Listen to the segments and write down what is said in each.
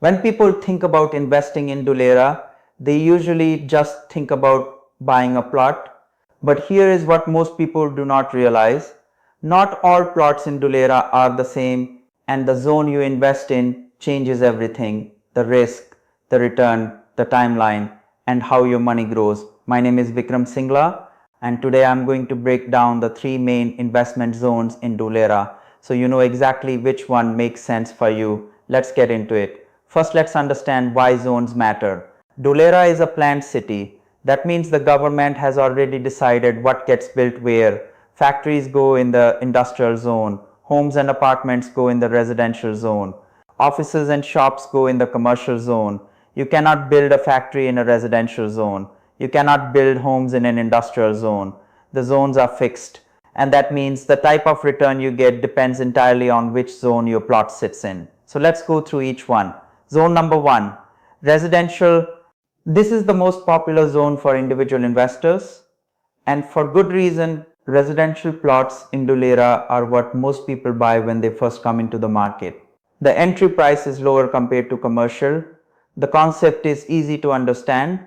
When people think about investing in Dholera, they usually just think about buying a plot. But here is what most people do not realize. Not all plots in Dholera are the same, and the zone you invest in changes everything: the risk, the return, the timeline, and how your money grows. My name is Vikram Singla, and today I'm going to break down the three main investment zones in Dholera so you know exactly which one makes sense for you. Let's get into it. First, let's understand why zones matter. Dholera is a planned city. That means the government has already decided what gets built where. Factories go in the industrial zone, homes and apartments go in the residential zone, offices and shops go in the commercial zone. You cannot build a factory in a residential zone. You cannot build homes in an industrial zone. The zones are fixed, and that means the type of return you get depends entirely on which zone your plot sits in. So let's go through each one. Zone number 1, residential. This is the most popular zone for individual investors, and for good reason. Residential plots in Dholera are what most people buy when they first come into the market. The entry price is lower compared to commercial. The concept is easy to understand,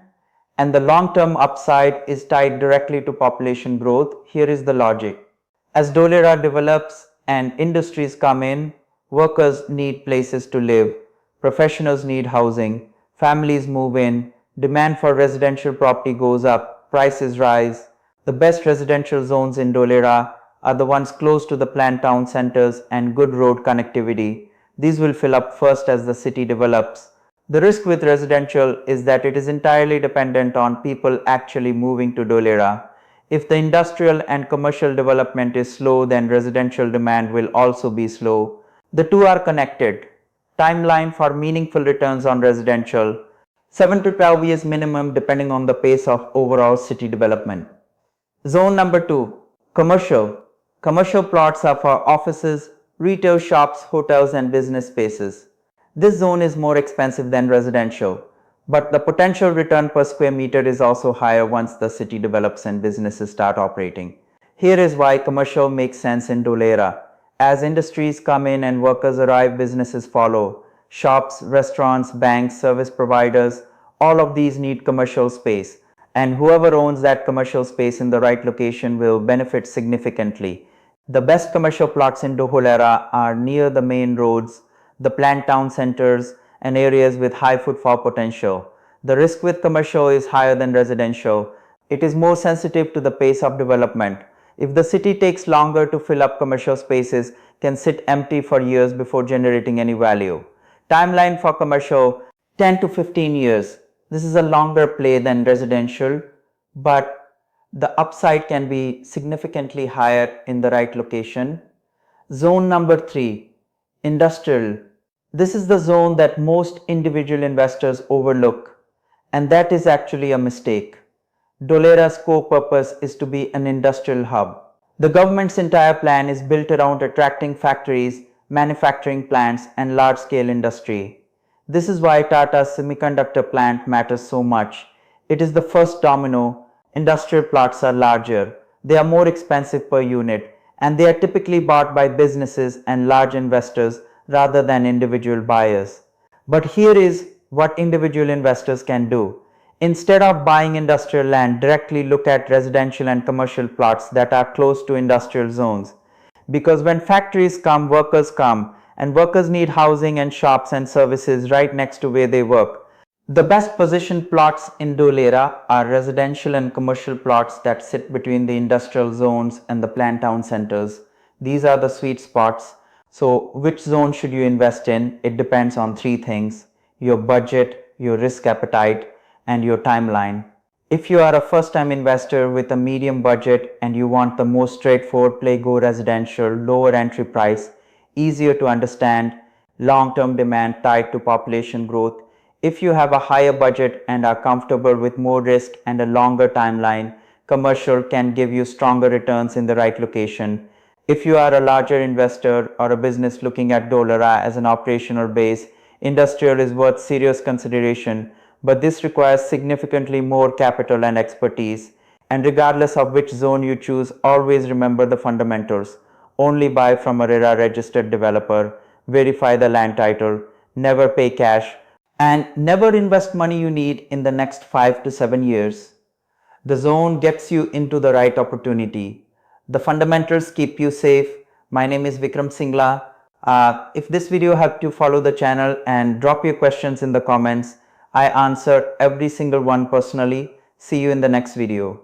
and the long-term upside is tied directly to population growth. Here is the logic. As Dholera develops and industries come in, workers need places to live, professionals need housing, families move in, demand for residential property goes up, prices rise. The best residential zones in Dholera are the ones close to the planned town centers and good road connectivity. These will fill up first as the city develops. The risk with residential is that it is entirely dependent on people actually moving to Dholera. If the industrial and commercial development is slow, then residential demand will also be slow. The two are connected. Timeline for meaningful returns on residential: 7 to 12 years minimum depending on the pace of overall city development. Zone number 2, commercial. Commercial plots are for offices, retail shops, hotels and business spaces. This zone is more expensive than residential, but the potential return per square meter is also higher once the city develops and businesses start operating. Here is why commercial makes sense in Dholera. As industries come in and workers arrive, businesses follow. Shops, restaurants, banks, service providers, all of these need commercial space, and whoever owns that commercial space in the right location will benefit significantly. The best commercial plots in Dholera are near the main roads, the planned town centers, and areas with high footfall potential. The risk with commercial is higher than residential. It is more sensitive to the pace of development. If the city takes longer to fill up, commercial spaces can sit empty for years before generating any value. Timeline for commercial: 10 to 15 years. This is a longer play than residential, but the upside can be significantly higher in the right location. Zone number 3, industrial. This is the zone that most individual investors overlook, and that is actually a mistake. Dholera's core purpose is to be an industrial hub. The government's entire plan is built around attracting factories, manufacturing plants, and large-scale industry. This is why Tata's semiconductor plant matters so much. It is the first domino. Industrial plots are larger, they are more expensive per unit, and they are typically bought by businesses and large investors rather than individual buyers. But here is what individual investors can do. Instead of buying industrial land, directly look at residential and commercial plots that are close to industrial zones. Because when factories come, workers come, and workers need housing and shops and services right next to where they work. The best positioned plots in Dholera are residential and commercial plots that sit between the industrial zones and the planned town centers. These are the sweet spots. So, which zone should you invest in? It depends on three things: your budget, your risk appetite, and your timeline. If you are a first-time investor with a medium budget and you want the most straightforward play, go residential, lower entry price, easier to understand, long-term demand tied to population growth. If you have a higher budget and are comfortable with more risk and a longer timeline, commercial can give you stronger returns in the right location. If you are a larger investor or a business looking at Dholera as an operational base, industrial is worth serious consideration, but this requires significantly more capital and expertise. And regardless of which zone you choose, always remember the fundamentals. Only buy from a RERA registered developer, verify the land title, never pay cash, and never invest money you need in the next 5 to 7 years. The zone gets you into the right opportunity. The fundamentals keep you safe. My name is Vikram Singla. If this video helped you, follow the channel and drop your questions in the comments. I answer every single one personally. See you in the next video.